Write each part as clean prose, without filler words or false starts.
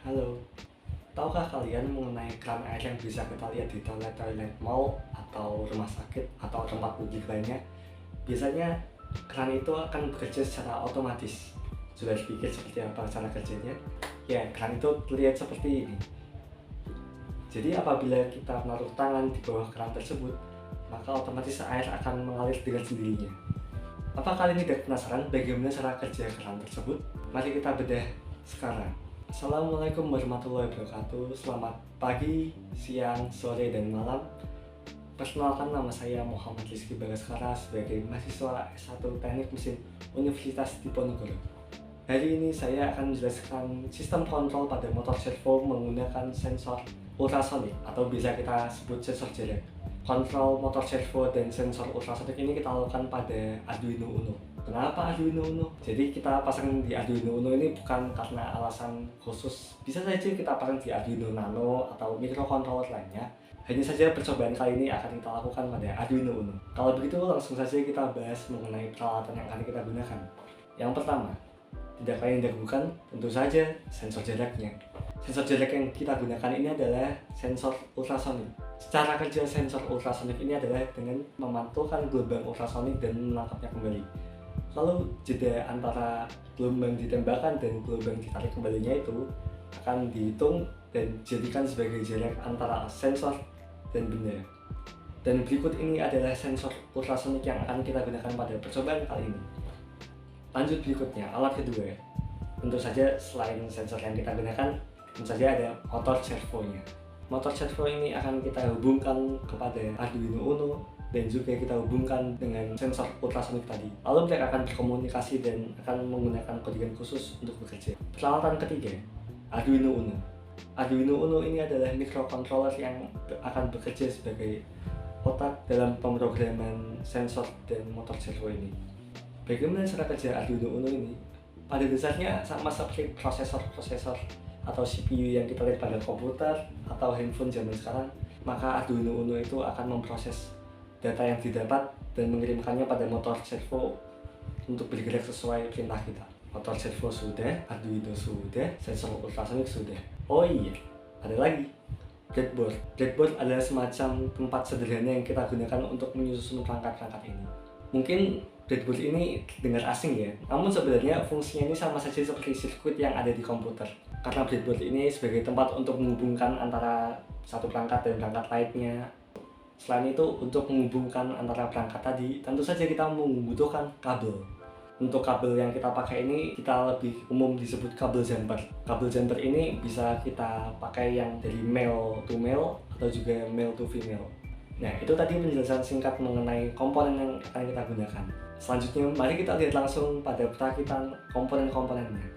Halo, tahukah kalian mengenai keran air yang bisa kita lihat di toilet-toilet mall atau rumah sakit atau tempat publik lainnya? Biasanya keran itu akan bekerja secara otomatis. Sudah dipikir seperti apa cara kerjanya? Ya, keran itu terlihat seperti ini. Jadi apabila kita menaruh tangan di bawah keran tersebut, maka otomatis air akan mengalir dengan sendirinya. Apa kalian tidak penasaran bagaimana cara kerja keran tersebut? Mari kita bedah sekarang. Assalamualaikum warahmatullahi wabarakatuh. Selamat pagi, siang, sore, dan malam. Perkenalkan, nama saya Muhammad Rizky Bagaskara sebagai mahasiswa S1 Teknik Mesin Universitas Diponegoro. Hari ini saya akan menjelaskan sistem kontrol pada motor servo menggunakan sensor ultrasonik atau bisa kita sebut sensor jarak. Kontrol motor servo dan sensor ultrasonik ini kita lakukan pada Arduino Uno. Kenapa Arduino Uno? Jadi kita pasang di Arduino Uno ini bukan karena alasan khusus. Bisa saja kita pasang di Arduino Nano atau microcontroller lainnya. Hanya saja percobaan kali ini akan kita lakukan pada Arduino Uno. Kalau begitu langsung saja kita bahas mengenai peralatan yang akan kita gunakan. Yang pertama, tidak lain dan bukan tentu saja sensor jaraknya. Sensor jarak yang kita gunakan ini adalah sensor ultrasonik. Secara kerja sensor ultrasonik ini adalah dengan memantulkan gelombang ultrasonik dan menangkapnya kembali. Lalu jeda antara gelombang ditembakkan dan gelombang ditarik kembalinya itu akan dihitung dan dijadikan sebagai jarak antara sensor dan benda. Dan berikut ini adalah sensor ultrasonik yang akan kita gunakan pada percobaan kali ini. Lanjut berikutnya, alat kedua. Tentu saja selain sensor yang kita gunakan, tentu saja ada motor servonya. Motor servo ini akan kita hubungkan kepada Arduino Uno dan juga kita hubungkan dengan sensor ultrasonik tadi. Lalu mereka akan berkomunikasi dan akan menggunakan kodigan khusus untuk bekerja. Peralatan ketiga, Arduino Uno. Arduino Uno ini adalah microcontroller yang akan bekerja sebagai otak dalam pemrograman sensor dan motor servo ini. Bagaimana cara kerja Arduino Uno ini? Pada dasarnya sama seperti prosesor-prosesor atau CPU yang kita lihat pada komputer atau handphone zaman sekarang, maka Arduino Uno itu akan memproses data yang didapat dan mengirimkannya pada motor servo untuk bergerak sesuai perintah kita. Motor servo sudah, Arduino sudah, sensor ultrasonik sudah. Oh iya, ada lagi, breadboard. Breadboard adalah semacam tempat sederhana yang kita gunakan untuk menyusun perangkat-perangkat ini. Mungkin breadboard ini dengar asing ya, namun sebenarnya fungsinya ini sama saja seperti sirkuit yang ada di komputer. Karena breadboard ini sebagai tempat untuk menghubungkan antara satu perangkat dan perangkat lainnya. Selain itu, untuk menghubungkan antara perangkat tadi, tentu saja kita membutuhkan kabel. Untuk kabel yang kita pakai ini, kita lebih umum disebut kabel jumper. Kabel jumper ini bisa kita pakai yang dari male to male atau juga male to female. Nah, itu tadi penjelasan singkat mengenai komponen yang akan kita gunakan. Selanjutnya, mari kita lihat langsung pada perakitan komponen-komponennya.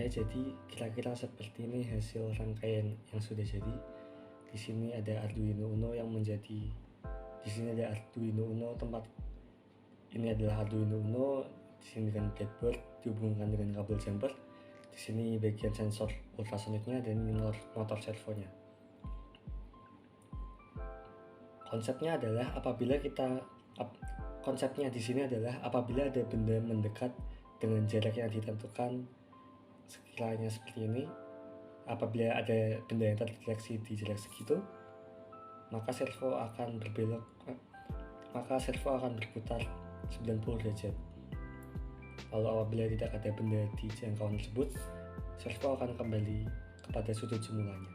ya. Jadi kira-kira seperti ini hasil rangkaian yang sudah jadi. Di sini ada Arduino Uno yang menjadi, di sini ada Arduino Uno tempat ini adalah Arduino Uno, di sini dengan breadboard dihubungkan dengan kabel jumper. Di sini bagian sensor ultrasoniknya dan ini motor servonya. Konsepnya di sini adalah apabila ada benda mendekat dengan jarak yang ditentukan sekiranya seperti ini, apabila ada benda yang terdeteksi di jarak segitu, maka servo akan berputar 90 derajat. Lalu apabila tidak ada benda di jangkauan tersebut, servo akan kembali kepada sudut semulanya.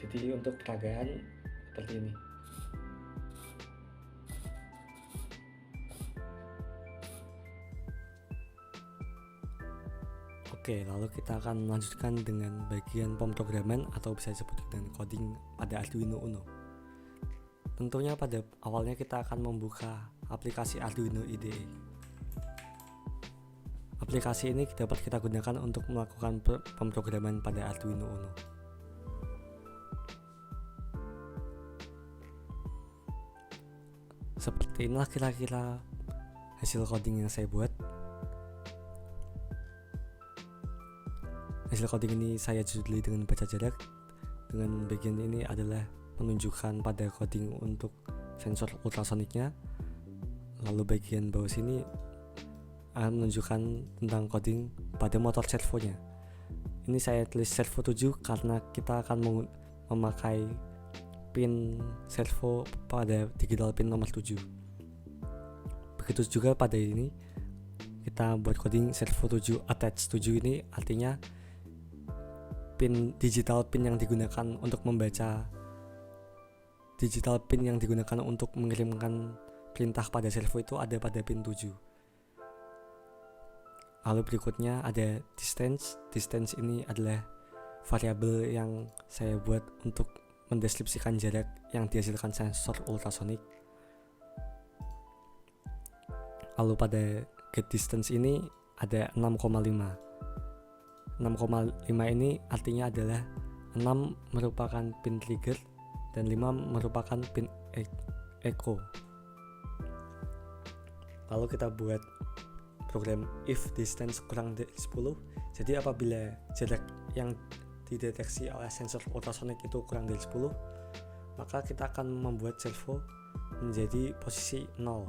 Jadi untuk peragaan seperti ini. Oke, lalu kita akan melanjutkan dengan bagian pemrograman atau bisa disebut dengan coding pada Arduino Uno. Tentunya pada awalnya kita akan membuka aplikasi Arduino IDE. Aplikasi ini dapat kita gunakan untuk melakukan pemrograman pada Arduino Uno. Seperti inilah kira-kira hasil coding yang saya buat. Hasil coding ini saya juduli dengan baca jarak. Dengan bagian ini adalah menunjukkan pada coding untuk sensor ultrasoniknya. Lalu bagian bawah sini akan menunjukkan tentang coding pada motor servonya. Ini saya tulis servo 7 karena kita akan memakai pin servo pada digital pin nomor 7. Begitu juga pada ini kita buat coding servo 7 attach 7, ini artinya pin digital pin yang digunakan untuk membaca, digital pin yang digunakan untuk mengirimkan perintah pada servo itu ada pada pin 7. Lalu berikutnya ada distance. Distance ini adalah variabel yang saya buat untuk mendeskripsikan jarak yang dihasilkan sensor ultrasonik. Lalu pada get distance ini ada 6,5. 6,5 ini artinya adalah 6 merupakan pin trigger dan 5 merupakan pin echo. Lalu kita buat program if distance kurang dari 10. Jadi apabila jarak yang dideteksi oleh sensor ultrasonik itu kurang dari 10, maka kita akan membuat servo menjadi posisi 0.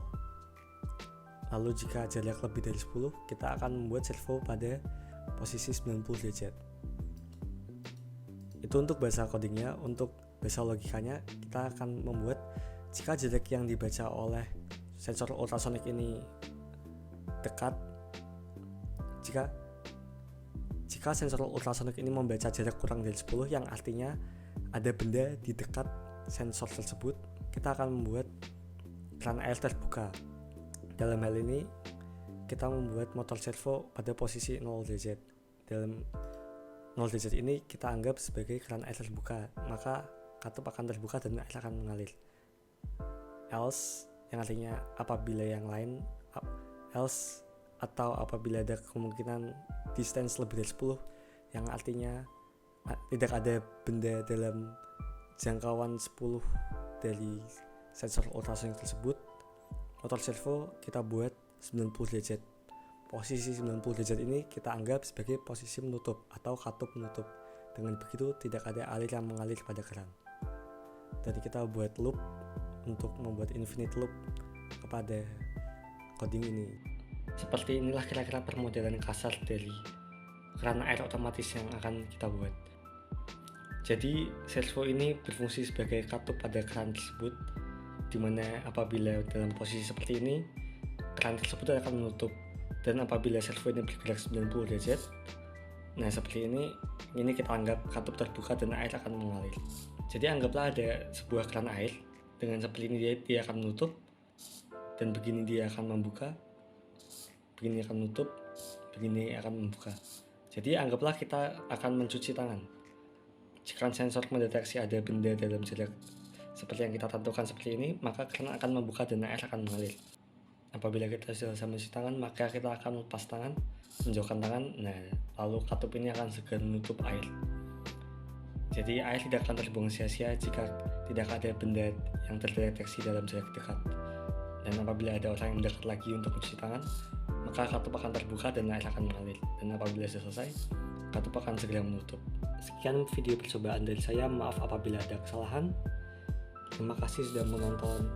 Lalu jika jarak lebih dari 10, kita akan membuat servo pada posisi 90 derajat. Itu untuk bahasa codingnya. Untuk bahasa logikanya, kita akan membuat jika jarak yang dibaca oleh sensor ultrasonik ini dekat, jika sensor ultrasonik ini membaca jarak kurang dari 10, yang artinya ada benda di dekat sensor tersebut, kita akan membuat keran air terbuka. Dalam hal ini kita membuat motor servo pada posisi 0 derajat. Dalam 0 derajat ini kita anggap sebagai keran air terbuka, maka katup akan terbuka dan air akan mengalir. Else, yang artinya apabila yang lain, else atau apabila ada kemungkinan distance lebih dari 10, yang artinya tidak ada benda dalam jangkauan 10 dari sensor ultrasonik tersebut, motor servo kita buat 90 derajat. Posisi 90 derajat ini kita anggap sebagai posisi menutup atau katup menutup. Dengan begitu tidak ada alir yang mengalir pada keran. Dan kita buat loop untuk membuat infinite loop kepada coding ini. Seperti inilah kira-kira permodelan kasar dari keran air otomatis yang akan kita buat. Jadi servo ini berfungsi sebagai katup pada keran tersebut, dimana apabila dalam posisi seperti ini, keran tersebut akan menutup. Dan apabila servo ini bergerak 90 derajat, nah seperti ini kita anggap katup terbuka dan air akan mengalir. Jadi anggaplah ada sebuah keran air, dengan seperti ini dia akan menutup, dan begini dia akan membuka, begini akan menutup, begini akan membuka. Jadi anggaplah kita akan mencuci tangan. Jika sensor mendeteksi ada benda dalam jarak seperti yang kita tentukan seperti ini, maka keran akan membuka dan air akan mengalir. Apabila kita sudah selesai mencuci tangan, maka kita akan lepas tangan, menjauhkan tangan. Nah, lalu katup ini akan segera menutup air. Jadi air tidak akan terbuang sia-sia jika tidak ada benda yang terdeteksi dalam jarak dekat. Dan apabila ada orang yang mendekat lagi untuk mencuci tangan, maka katup akan terbuka dan air akan mengalir. Dan apabila sudah selesai, katup akan segera menutup. Sekian video percobaan dari saya, maaf apabila ada kesalahan. Terima kasih sudah menonton.